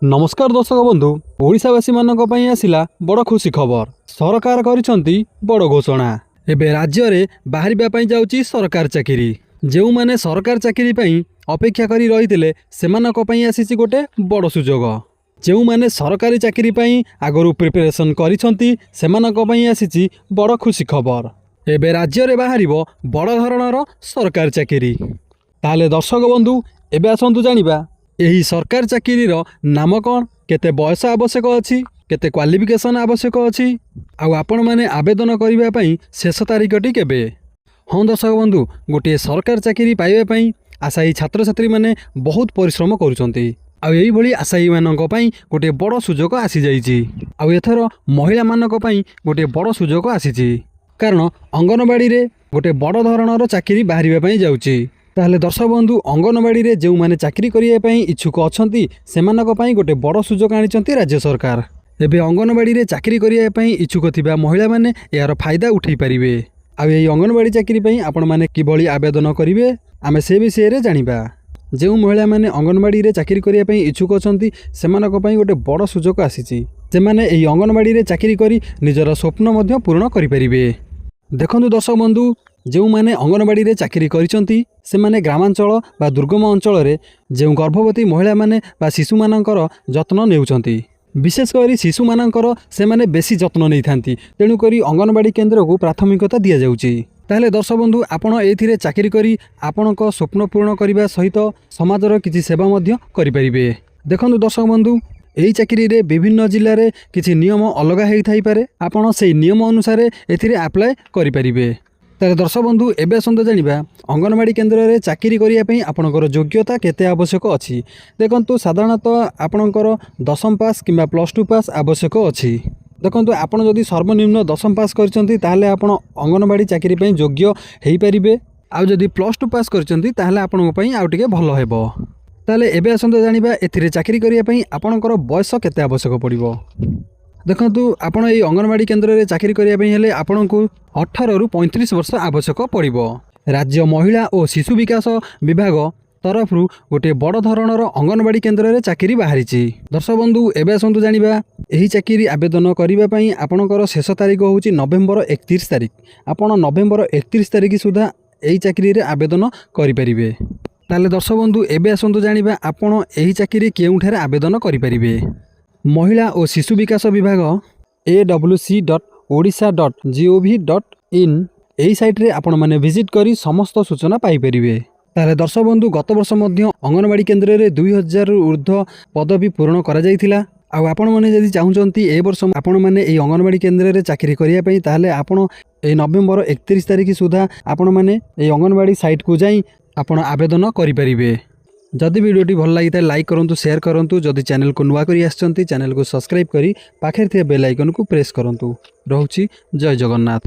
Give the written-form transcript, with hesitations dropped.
नमस्कार दर्शक बंधु ओडिशावासी मानक पई आसिला बड़ खुशी खबर। सरकार करिसंती बड़ घोषणा। एबे राज्य रे बाहरिबा पई जाउची सरकार चाकरी। जेउ माने सरकार चाकरी पई अपेक्षा करी रहितिले सेमानक पई आसीची गोटे बड़ सुजोग। जेउ माने सरकारी चाकरी पई आगरु प्रिपरेशन करिसंती सेमानक पई आसीची बड़ खुशी खबर। एबे राज्य रे बाहरिबो बड़ धरणर सरकार चाकरी। ताले दर्शक बंधु एबे आसंतु जानिबा एही सरकार चाकरीर नाम कौन, केते बयस आवश्यक अछि, केते क्वालिफिकेशन आवश्यक अछि, आउ आपण माने आवेदन करिबा पई शेष तारिखटी केबे। हाँ दर्शक बंधु, गोटे सरकार चाकरी पाइबा पई आशायी छात्र छात्री माने बहुत परिश्रम करुचंती। आउ एही भली आशायी मानक पई गोटे बड़ सुजोग आसी जाईची। आउ एथर महिला मानक पई गोटे बड़ सुजोग आसीची, कारण अंगनवाड़ी रे गोटे बड़ धरणर चाकरी बाहरिबा पई जाउची। ताहले दर्शक बंधु अंगनवाड़ी रे जो माने चाकरी करिया पई इच्छुक अछंती सेमानक पई गोटे बड़ सुजोग आनिचंती राज्य सरकार। एबे अंगनवाड़ी रे चाकरी करिया पई इच्छुक थिबा महिला माने यार फायदा उठाई परिबे। आ एही अंगनवाड़ी चाकरी पई आपण माने किभली आवेदन करिवे आमे से विषय रे जानिबा। जो महिला माने अंगनवाड़ी रे चाकरी करिया पई इच्छुक अछंती सेमानक पई गोटे बड़ सुजोग आसीची। जे माने एही अंगनवाड़ी रे चाकरी करी निजर स्वप्न मध्य पूर्ण करि परिबे। देखंतु दर्शक बंधु जो माने अंगनवाड़ी रे चाकरी करिसंती से माने ग्रामांचल बा दुर्गम अंचल रे जो गर्भवती महिला माने बा शिशु मानकर जत्न नेउचंती। विशेष करी शिशु मानकर से माने बेसी जत्न नै थांती, तेणु करी अंगनवाड़ी केन्द्र को प्राथमिकता दिया जाउची। ताहले दर्शक बंधु आपण एथिरे चाकरी करी आपणक स्वप्न पूर्ण करिबा सहित समाजर किछि सेवा मध्य करि परिबे। देखंतु दर्शक बंधु एही चाकरी रे विभिन्न जिल्ला रे किछि नियम अलगा हेई थाई पारे, आपण सेही नियम अनुसार एथिरे अप्लाई करि परिबे। ताले दर्शक बंधु एबे आसंतु जानिबा अंगनवाड़ी केन्द्र रे चाकरी करिया पई आपणकर योग्यता केते आवश्यक अछि। देखंतु साधारणतः आपणकर 10म पास किंबा +2 पास आवश्यक अछि। देखंतु आपण जदि सर्वनिम्न 10म पास करचंती ताहले आपण अंगनवाड़ी चाकरी पई योग्य हेई परिबे। आ जदि +2 पास करचंती ताहले आपणक पई आउ टिके भलो हेबो। ताले एबे आसंतु जानिबा एथिरे चाकरी करिया पई आपणकर बयस केते आवश्यक पड़िबो। देखंतु आपण एही अंगनवाड़ी केन्द्र रे चाकरी करिया पई हेले आपणकु 18 रु 35 वर्ष आवश्यक पड़िबो। राज्य महिला और शिशु विकास विभाग तरफ गोटे बड़ धरणर अंगनवाड़ी केन्द्र रे चाकरी बाहरिची। दर्शक बंधु एबे आसंतु जानिबा एही चाकरी आवेदन करिबा पई आपणकर शेष तारिख होउची नवेम्बर 31 तारिख। आपण नवेम्बर 31 तारिख सुधा एही चाकरी रे आवेदन करि परिबे। ताले दर्शक बंधु एबे आसंतु जानिबा आपण एही चाकरी केउठारे आवेदन करि परिबे। महिला और शिशु विकास विभाग awc.odisha.gov.in एही साइट रे आपण माने विजिट करी समस्त सूचना पाई परिबे। ताले दर्शक बंधु गत वर्ष मध्य अंगनवाड़ी केन्द्र रे 2000 ऊर्ध्व पदवी पूर्ण करा जायथिला। आ आपण माने जदि चाहुचंती ए वर्ष आपण माने एही अंगनवाड़ी केन्द्र रे चाकरी करिया पई ताहले आपण ए नवेम्बर 31 तारिख सुधा आपण माने एही अंगनवाड़ी साइट को जाई आपण आवेदन करि परिबे। जदि वीडियोटी भल लगी लाइक करंतु, शेयर करंतु। जदि चैनल को नुआ करी आछंती चैनल को सब्सक्राइब करी पाखे थे बेल आइकन को प्रेस करंतु। रहउची जय जगन्नाथ।